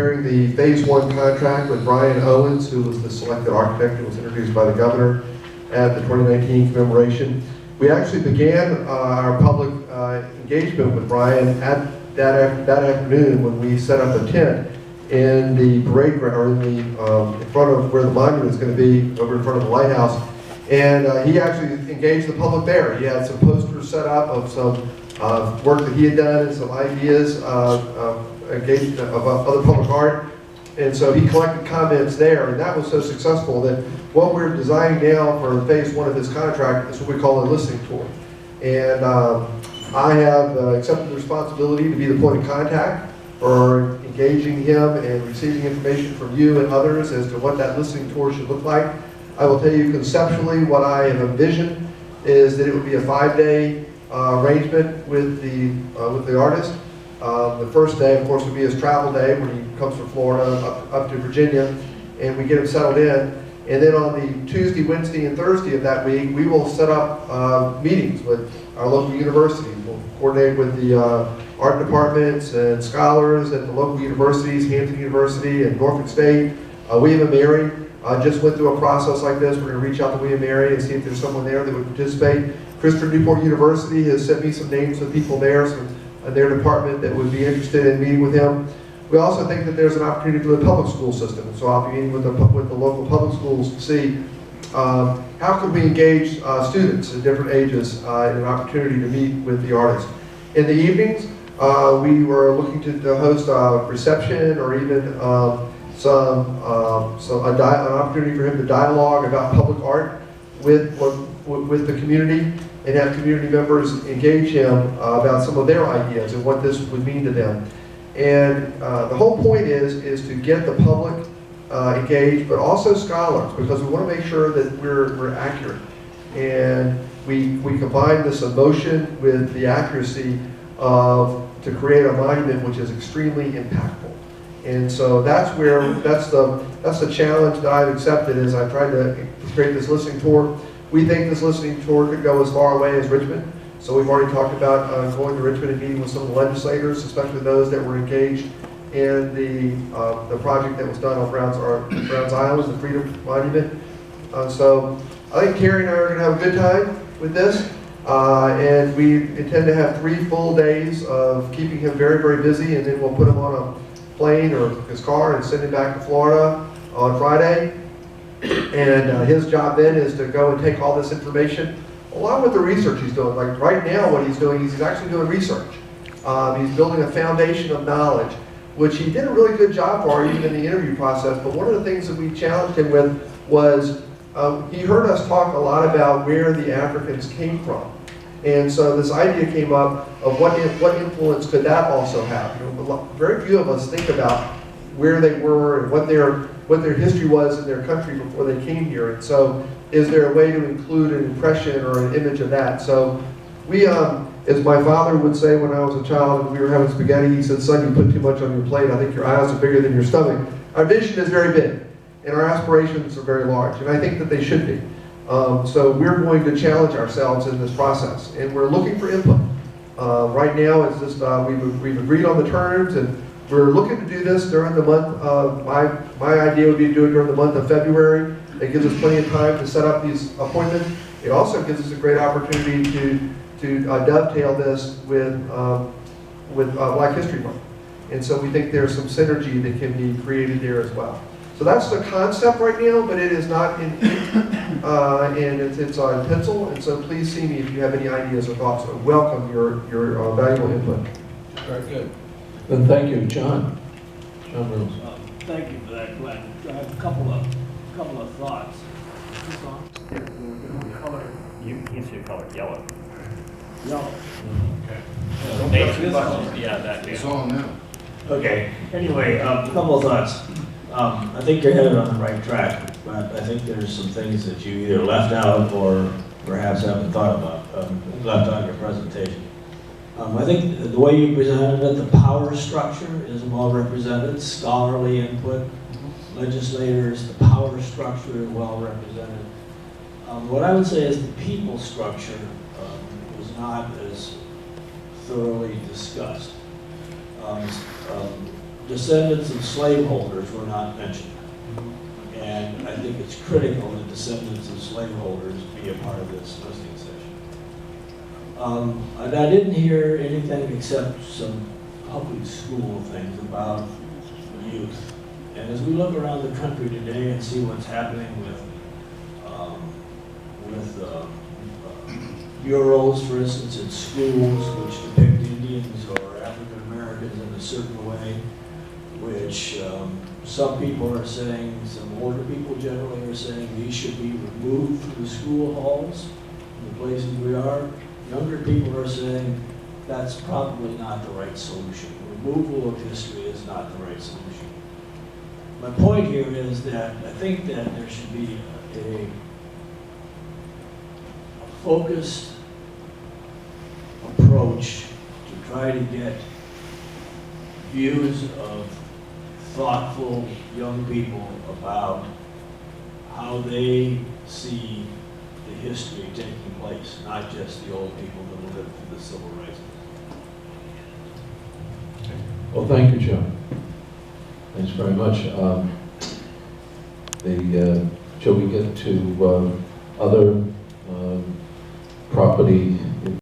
preparing the Phase 1 contract with Brian Owens, who was the selected architect that was introduced by the governor at the 2019 commemoration. We actually began our public engagement with Brian at that afternoon when we set up a tent in the parade ground, or in front of where the monument is going to be, over in front of the lighthouse. And he actually engaged the public there. He had some posters set up of some work that he had done and some ideas engaged of other public art. And so he collected comments there, and that was so successful that what we're designing now for Phase 1 of this contract is what we call a listening tour. And I have accepted the responsibility to be the point of contact for engaging him and receiving information from you and others as to what that listening tour should look like. I will tell you conceptually what I have envisioned is that it would be a 5-day arrangement with the artist. The first day, of course, would be his travel day when he comes from Florida up to Virginia, and we get him settled in. And then on the Tuesday, Wednesday, and Thursday of that week, we will set up meetings with our local universities. We'll coordinate with the art departments and scholars at the local universities, Hampton University and Norfolk State. William and Mary just went through a process like this. We're going to reach out to William and Mary and see if there's someone there that would participate. Christopher Newport University has sent me some names of people there, their department that would be interested in meeting with him. We also think that there's an opportunity for the public school system, so I'll be meeting with the local public schools to see how can we engage students at different ages in an opportunity to meet with the artist. In the evenings, we were looking to host a reception or even an opportunity for him to dialogue about public art with the community, and have community members engage him about some of their ideas and what this would mean to them. And the whole point is to get the public engaged, but also scholars, because we want to make sure that we're accurate. And we combine this emotion with the accuracy to create a monument which is extremely impactful. And so that's the challenge that I've accepted as I've tried to create this listening tour. We think this listening tour could go as far away as Richmond. So we've already talked about going to Richmond and meeting with some of the legislators, especially those that were engaged in the project that was done on Browns Island, the Freedom Monument. So I think Carrie and I are going to have a good time with this. And we intend to have 3 full days of keeping him very, very busy, and then we'll put him on a plane or his car and send him back to Florida on Friday. And his job then is to go and take all this information along with the research he's doing. Like right now what he's doing is he's actually doing research. He's building a foundation of knowledge, which he did a really good job for even in the interview process. But one of the things that we challenged him with was he heard us talk a lot about where the Africans came from. And so this idea came up of what influence could that also have. You know, very few of us think about where they were and what their history was in their country before they came here. And so is there a way to include an impression or an image of that? So we, as my father would say when I was a child and we were having spaghetti, he said, "Son, you put too much on your plate. I think your eyes are bigger than your stomach." Our vision is very big, and our aspirations are very large, and I think that they should be. So we're going to challenge ourselves in this process, and we're looking for input. Right now, it's just we've agreed on the terms, and we're looking to do this during the month of, my idea would be to do it during the month of February. It gives us plenty of time to set up these appointments. It also gives us a great opportunity to dovetail this with Black History Month. And so we think there's some synergy that can be created there as well. So that's the concept right now, but it is not in ink, and it's on pencil. And so please see me if you have any ideas or thoughts. I welcome your valuable input. Very good. Then thank you, John. John Rose. Thank you for that, Glenn. I have a couple of thoughts. Color You should have colored yellow. yellow. Okay. Yeah, that It's too. all now. Okay. Anyway, a couple of thoughts. I think you're headed on the right track, but I think there's some things that you either left out or perhaps haven't thought about, left out in your presentation. I think the way you presented it, the power structure is well represented, scholarly input, legislators, the power structure is well represented. What I would say is the people structure was not as thoroughly discussed. descendants of slaveholders were not mentioned. And I think it's critical that descendants of slaveholders be a part of this listening session. And I didn't hear anything except some public school things about youth. And as we look around the country today and see what's happening with murals, for instance, in schools, which depict Indians or African Americans in a certain way, which some people are saying, some older people generally are saying, these should be removed from the school halls, the places we are. Younger people are saying, that's probably not the right solution. Removal of history is not the right solution. My point here is that I think that there should be a focused approach to try to get views of thoughtful young people about how they see the history taking place, not just the old people that lived through the civil rights movement. Well, thank you, John. Thanks very much. Shall we get to other property